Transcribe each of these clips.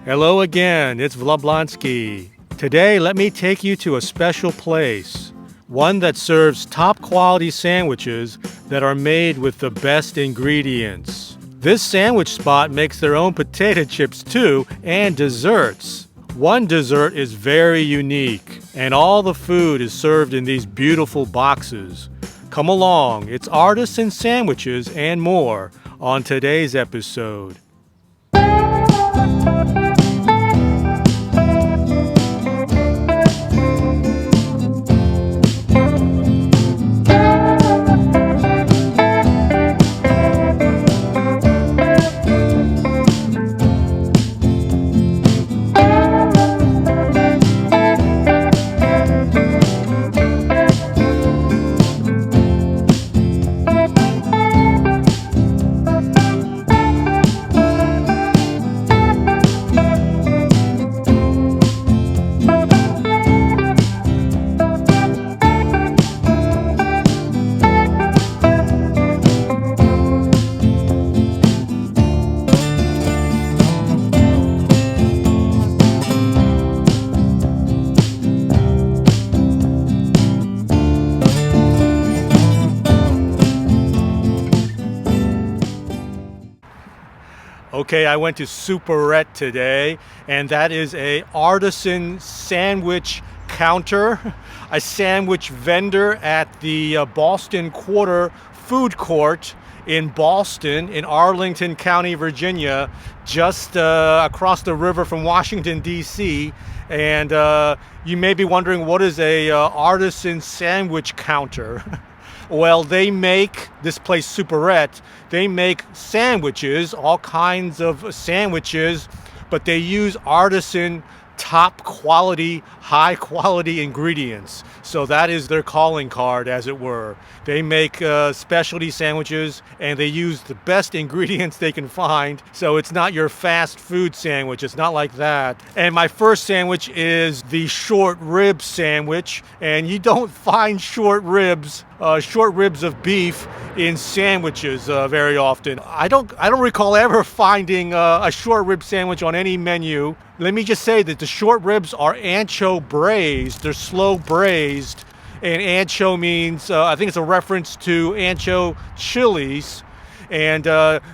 Hello again, it's Vablonsky. Today, let me take you to a special place. One that serves top quality sandwiches that are made with the best ingredients. This sandwich spot makes their own potato chips too, and desserts. One dessert is very unique, and all the food is served in these beautiful boxes. Come along, it's artisan sandwiches and more on today's episode. Okay, I went to Superette today, and that is a artisan sandwich counter, a sandwich vendor at the Boston Quarter Food Court in Boston, in Arlington County, Virginia, just across the river from Washington, D.C. And you may be wondering, what is a artisan sandwich counter? Well, they make, this place Superette, they make sandwiches, all kinds of sandwiches, but they use artisan, top quality, high quality ingredients. So that is their calling card, as it were. They make specialty sandwiches, and they use the best ingredients they can find. So it's not your fast food sandwich. It's not like that. And my first sandwich is the short rib sandwich. And you don't find short ribs of beef in sandwiches very often. I don't recall ever finding a short rib sandwich on any menu. Let me just say that the short ribs are ancho braised. They're slow braised. And ancho means, I think it's a reference to ancho chilies. And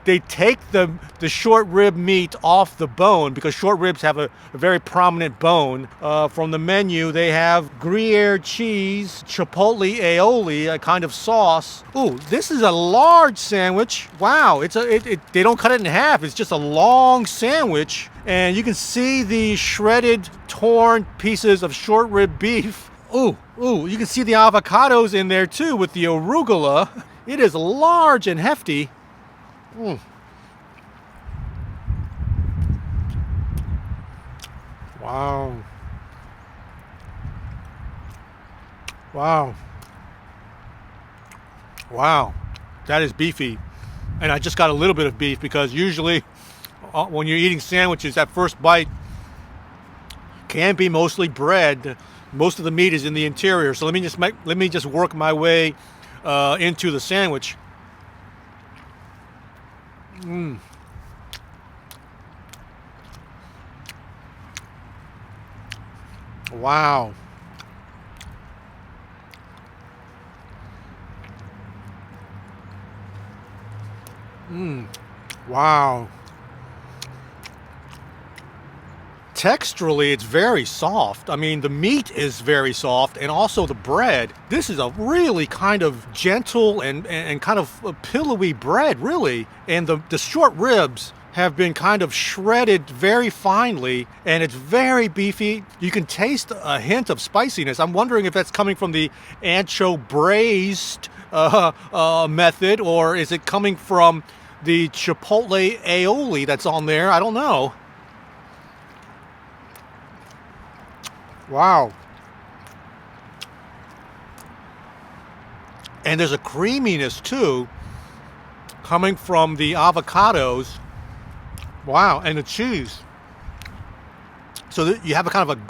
they take the short rib meat off the bone, because short ribs have a very prominent bone. From the menu, they have Gruyere cheese, chipotle aioli, a kind of sauce. Ooh, this is a large sandwich. Wow, they don't cut it in half. It's just a long sandwich. And you can see the shredded, torn pieces of short rib beef. Ooh, you can see the avocados in there too with the arugula. It is large and hefty. Wow. That is beefy. And I just got a little bit of beef, because usually when you're eating sandwiches, that first bite can be mostly bread. Most of the meat is in the interior. So let me just work my way into the sandwich. Wow. Wow. Texturally, it's very soft. I mean, the meat is very soft, and also the bread. This is a really kind of gentle and kind of pillowy bread, really. And the short ribs have been kind of shredded very finely, and it's very beefy. You can taste a hint of spiciness. I'm wondering if that's coming from the ancho braised method, or is it coming from the chipotle aioli that's on there? I don't know. Wow. And there's a creaminess too, coming from the avocados. Wow, and the cheese. So you have a kind of a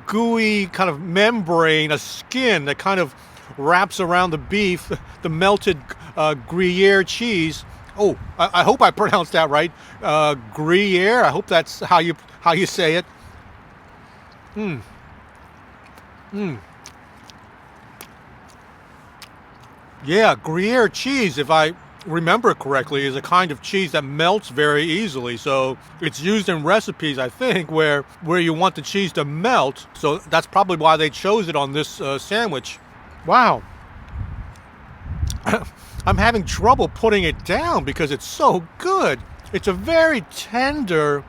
gooey kind of membrane, a skin that kind of wraps around the beef, the melted Gruyere cheese. Oh, I hope I pronounced that right. Gruyere. I hope that's how you say it. Mmm. Mmm. Yeah, Gruyere cheese, if I remember correctly, is a kind of cheese that melts very easily. So it's used in recipes, I think, where you want the cheese to melt. So that's probably why they chose it on this sandwich. Wow. I'm having trouble putting it down because it's so good. It's a very tender,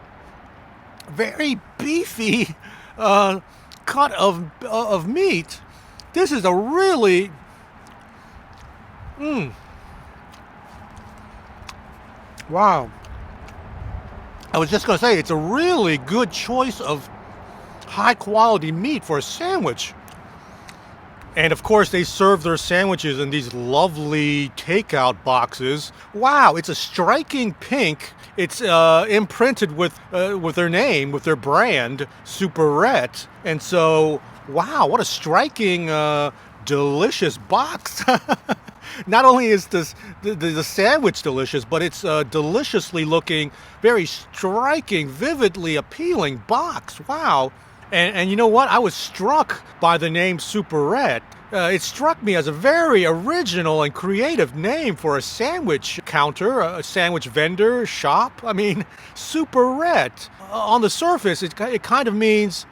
very beefy cut of meat. This is a really... Wow. I was just going to say, it's a really good choice of high quality meat for a sandwich. And of course, they serve their sandwiches in these lovely takeout boxes. Wow, it's a striking pink. It's imprinted with their name, with their brand, Superette. And so, wow, what a striking, delicious box. Not only is the sandwich delicious, but it's a deliciously looking, very striking, vividly appealing box. Wow. And you know what? I was struck by the name Superette. It struck me as a very original and creative name for a sandwich counter, a sandwich vendor, shop. I mean, Superette. On the surface, it kind of means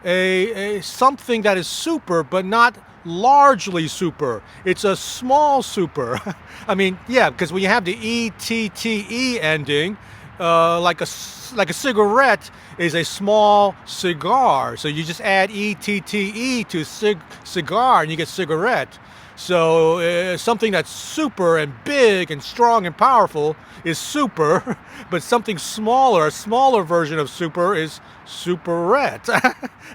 a something that is super, but not largely super. It's a small super. I mean, yeah, because when you have the E-T-T-E ending, like a cigarette is a small cigar. So you just add E-T-T-E to cigar and you get cigarette. So something that's super and big and strong and powerful is super, but something smaller, a smaller version of super is Superette.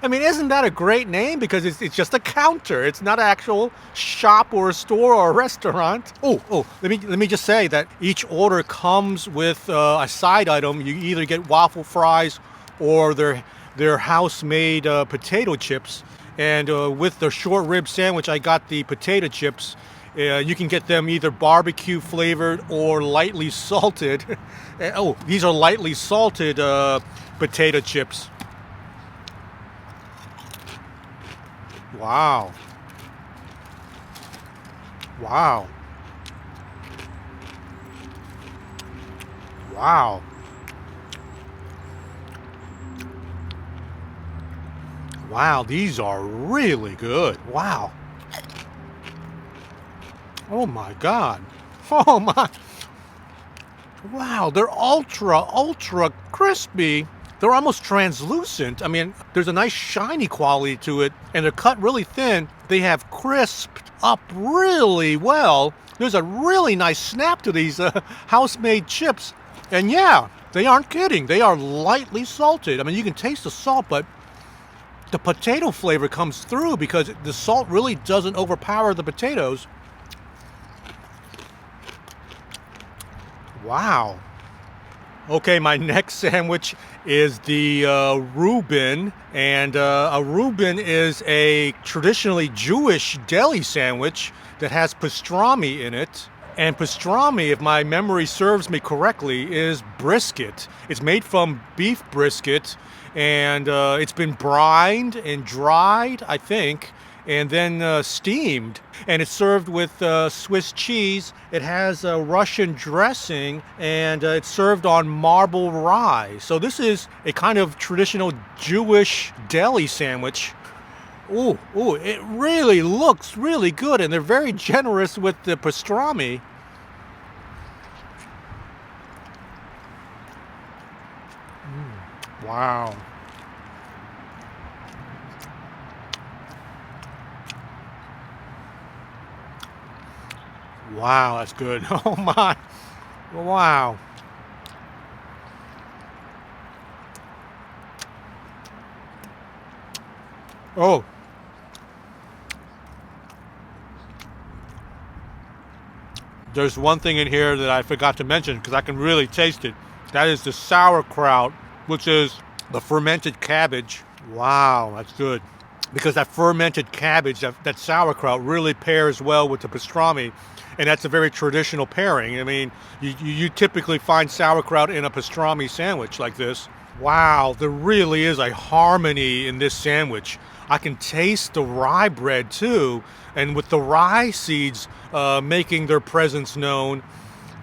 I mean, isn't that a great name? Because it's just a counter. It's not an actual shop or a store or a restaurant. Oh, let me just say that each order comes with a side item. You either get waffle fries or their house-made potato chips. And with the short rib sandwich, I got the potato chips. You can get them either barbecue flavored or lightly salted. Oh, these are lightly salted potato chips. Wow. Wow. Wow. Wow, these are really good. Wow. Oh my God. Oh my. Wow, they're ultra crispy. They're almost translucent. I mean, there's a nice shiny quality to it, and they're cut really thin. They have crisped up really well. There's a really nice snap to these house-made chips. And yeah, they aren't kidding. They are lightly salted. I mean, you can taste the salt, but the potato flavor comes through because the salt really doesn't overpower the potatoes. Wow. Okay, my next sandwich is the Reuben. And a Reuben is a traditionally Jewish deli sandwich that has pastrami in it. And pastrami, if my memory serves me correctly, is brisket. It's made from beef brisket, and it's been brined and dried, I think, and then steamed. And it's served with Swiss cheese. It has a Russian dressing, and it's served on marble rye. So this is a kind of traditional Jewish deli sandwich. Ooh, it really looks really good, and they're very generous with the pastrami. Wow. Wow, that's good. Oh my. Wow. Oh. There's one thing in here that I forgot to mention because I can really taste it. That is the sauerkraut, which is the fermented cabbage. Wow, that's good. Because that fermented cabbage, that sauerkraut really pairs well with the pastrami. and that's a very traditional pairing. I mean, you typically find sauerkraut in a pastrami sandwich like this. Wow, there really is a harmony in this sandwich. I can taste the rye bread too, and with the rye seeds making their presence known.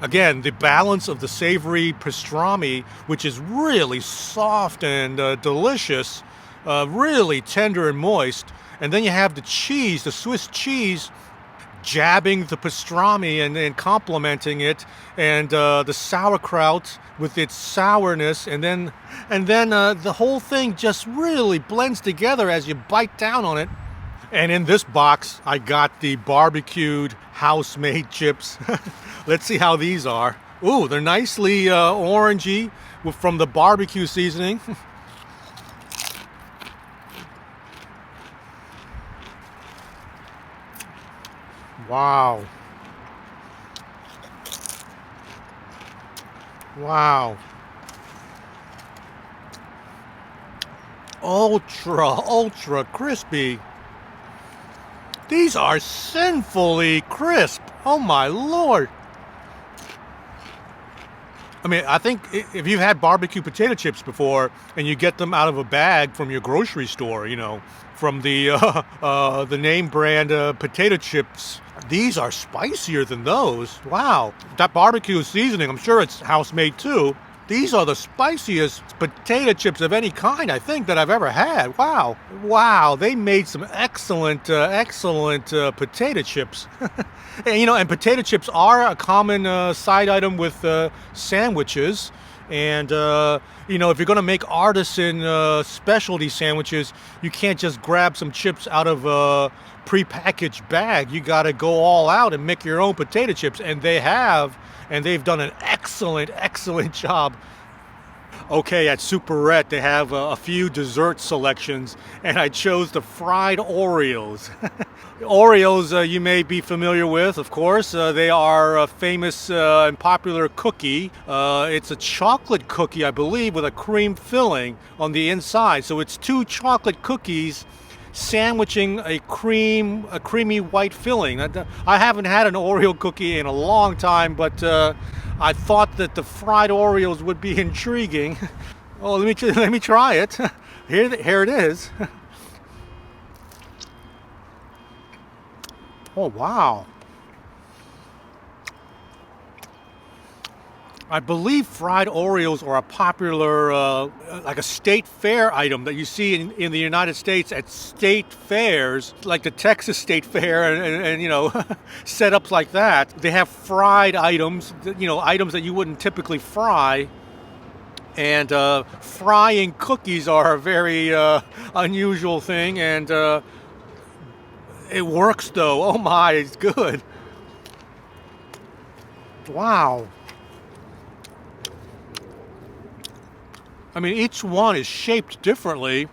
Again, the balance of the savory pastrami, which is really soft and delicious, really tender and moist. And then you have the cheese, the Swiss cheese, jabbing the pastrami and complementing it, and the sauerkraut with its sourness, and then the whole thing just really blends together as you bite down on it. And in this box, I got the barbecued house-made chips. Let's see how these are. Ooh, they're nicely orangey from the barbecue seasoning. Wow. Wow. Ultra crispy. These are sinfully crisp. Oh my Lord. I mean, I think if you've had barbecue potato chips before and you get them out of a bag from your grocery store, you know, from the name brand potato chips, these are spicier than those. Wow. That barbecue seasoning, I'm sure it's house-made too. These are the spiciest potato chips of any kind, I think, that I've ever had. Wow. Wow, they made some excellent potato chips. And, you know, and potato chips are a common side item with sandwiches. And, you know, if you're going to make artisan specialty sandwiches, you can't just grab some chips out of a prepackaged bag. You got to go all out and make your own potato chips. And they have, and they've done an excellent job. Okay, at Superette, they have a few dessert selections, and I chose the fried Oreos. Oreos, you may be familiar with, of course. They are a famous and popular cookie. It's a chocolate cookie, I believe, with a cream filling on the inside. So it's two chocolate cookies sandwiching a creamy white filling. I haven't had an Oreo cookie in a long time, but I thought that the fried Oreos would be intriguing. Oh, let me try it. Here it is. Oh, wow. I believe fried Oreos are a popular, like a state fair item that you see in the United States at state fairs, like the Texas State Fair and you know, setups like that. They have fried items, you know, items that you wouldn't typically fry. And frying cookies are a very unusual thing, and it works though. Oh my, it's good. Wow. I mean, each one is shaped differently.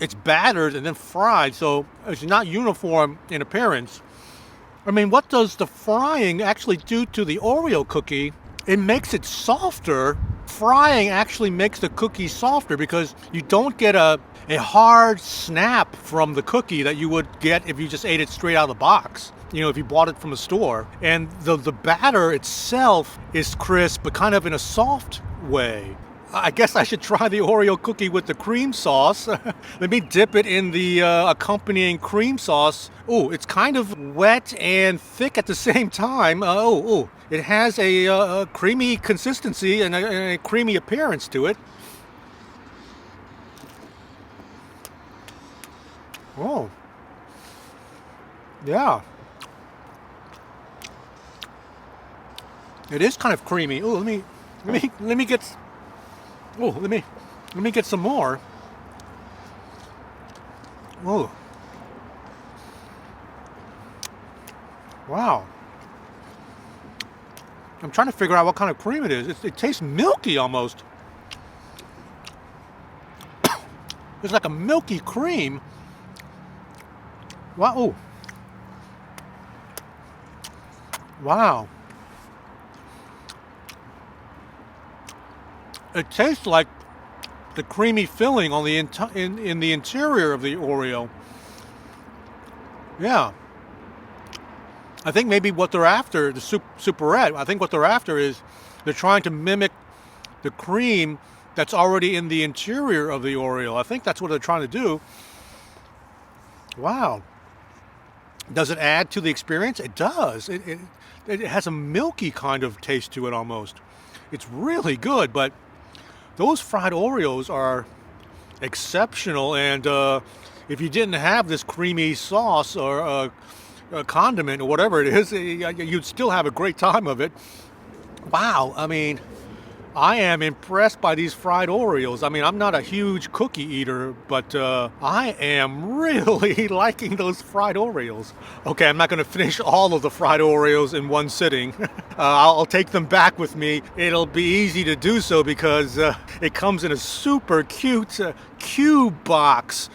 It's battered and then fried, so it's not uniform in appearance. I mean, what does the frying actually do to the Oreo cookie? It makes it softer. Frying actually makes the cookie softer because you don't get a hard snap from the cookie that you would get if you just ate it straight out of the box. You know, if you bought it from a store. And the batter itself is crisp, but kind of in a soft way. I guess I should try the Oreo cookie with the cream sauce. Let me dip it in the accompanying cream sauce. Oh, it's kind of wet and thick at the same time. It has a creamy consistency and a creamy appearance to it. Oh, yeah. It is kind of creamy. Oh, let me get. Oh, let me get some more. Oh, wow. I'm trying to figure out what kind of cream it is. It tastes milky almost. It's like a milky cream. Wow. Oh. Wow. It tastes like the creamy filling on the in the interior of the Oreo. Yeah. I think maybe what they're after, the Superette, I think what they're after is they're trying to mimic the cream that's already in the interior of the Oreo. I think that's what they're trying to do. Wow. Does it add to the experience? It does. It has a milky kind of taste to it almost. It's really good, but those fried Oreos are exceptional. And if you didn't have this creamy sauce or a condiment or whatever it is, you'd still have a great time of it. Wow. I mean, I am impressed by these fried Oreos. I mean, I'm not a huge cookie eater, but I am really liking those fried Oreos. Okay, I'm not going to finish all of the fried Oreos in one sitting. I'll take them back with me. It'll be easy to do so because it comes in a super cute cube box.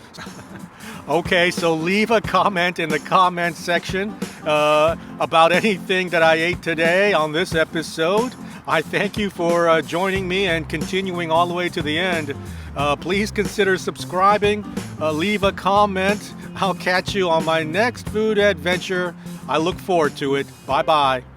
Okay, so leave a comment in the comment section about anything that I ate today on this episode. I thank you for joining me and continuing all the way to the end. Please consider subscribing, leave a comment. I'll catch you on my next food adventure. I look forward to it. Bye-bye.